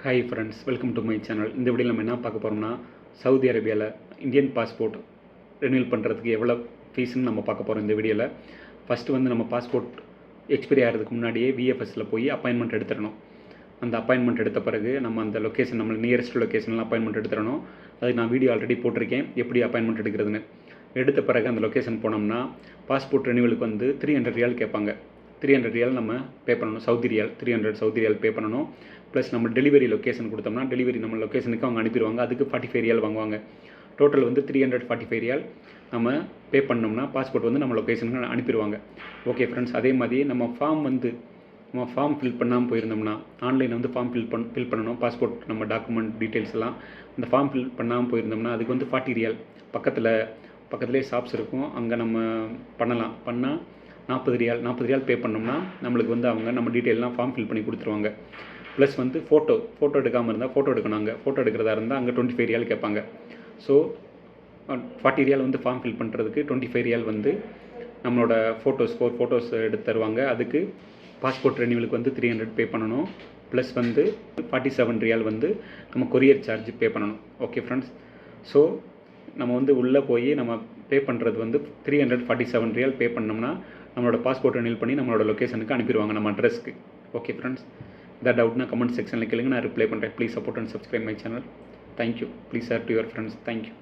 Hi friends, welcome to my channel. இந்த வீடியோவில் நம்ம என்ன பார்க்க போகிறோம்னா, சவுதி அரேபியாவில் இந்தியன் பாஸ்போர்ட் ரெனியூல் பண்ணுறதுக்கு எவ்வளோ ஃபீஸ்ன்னு நம்ம பார்க்க போகிறோம் இந்த வீடியோவில். ஃபஸ்ட்டு வந்து நம்ம பாஸ்போர்ட் எக்ஸ்பைரி ஆகிறதுக்கு முன்னாடியே விஎஃப்எஸில் போய் அப்பாயின்மெண்ட் எடுத்துடணும். அந்த அப்பாயின்மெண்ட் எடுத்த பிறகு நம்ம அந்த லொக்கேஷன், நம்ம நியரஸ்ட் லொக்கேஷனில் அப்பாயின்மெண்ட் எடுத்துடணும். அதுக்கு நான் வீடியோ ஆல்ரெடி போட்டிருக்கேன், எப்படி அப்பாயின்மெண்ட் எடுக்கிறதுன்னு. எடுத்த பிறகு அந்த லொக்கேஷன் போனோம்னா பாஸ்போர்ட் ரெனியூவலுக்கு வந்து 300 ரியால் கேட்பாங்க. 300 ரியால் நம்ம பே பண்ணணும், சவுதி ரியால் 300 சவுதி ரியால் பே பண்ணணும். ப்ளஸ் நம்ம டெலிவரி லொக்கேஷன் கொடுத்தோம்னா டெலிவரி நம்ம லொக்கேஷனுக்கு அவங்க அனுப்பிடுவாங்க. அதுக்கு 45 ரியால் வாங்குவாங்க. டோட்டல் வந்து 345 ரியால் நம்ம பே பண்ணோம்னா பாஸ்போர்ட் வந்து நம்ம லொக்கேஷனுக்கு அனுப்பிடுவாங்க. ஓகே ஃப்ரெண்ட்ஸ், அதே மாதிரி நம்ம ஃபார்ம் ஃபில் பண்ணாமல் போயிருந்தோம்னா, ஆன்லைனில் வந்து ஃபார்ம் ஃபில் பண்ணணும். பாஸ்போர்ட் நம்ம டாக்குமெண்ட் டீட்டெயில்ஸ் எல்லாம் அந்த ஃபார்ம் ஃபில் பண்ணாமல் போயிருந்தோம்னா அதுக்கு வந்து 40 ரியால். பக்கத்துலேயே ஷாப்ஸ் இருக்கும், அங்கே நம்ம பண்ணால் 40 ரியால் பே பண்ணோம்னா நம்மளுக்கு வந்து அவங்க நம்ம டீட்டெயிலெலாம் ஃபார்ம் ஃபில் பண்ணி கொடுத்துருவாங்க. ப்ளஸ் வந்து ஃபோட்டோ எடுக்காமல் இருந்தால் ஃபோட்டோ எடுக்கணும். அங்கே ஃபோட்டோ எடுக்கிறதா இருந்தால் அங்கே 25 ரியால் கேட்பாங்க. ஸோ 40 ரியால் வந்து ஃபார்ம் ஃபில் பண்ணுறதுக்கு 25 ரியால் வந்து நம்மளோட ஃபோட்டோஸ் எடுத்து தருவாங்க. அதுக்கு பாஸ்போர்ட் ரெனியூவலுக்கு வந்து 300 பே பண்ணணும். ப்ளஸ் வந்து 47 ரியால் வந்து நம்ம கொரியர் சார்ஜ் பே பண்ணணும். ஓகே ஃப்ரெண்ட்ஸ், ஸோ நம்ம வந்து உள்ளே போய் நம்ம பே பண்ணுறது வந்து 347 ரியால் பே பண்ணோம்னா நம்மளோட பாஸ்போர்ட் ரெனியூல் பண்ணி நம்மளோட லொக்கேஷனுக்கு அனுப்பிடுவாங்க, நம்ம அட்ரஸ்க்கு. ஓகே ஃப்ரெண்ட்ஸ், ஏதாவது டவுட்னா கமெண்ட் செக்ஷனில் கேளுங்க, நான் ரிப்ளை பண்ணுறேன். Please support and subscribe my channel. Thank you. Please share to your friends. Thank you.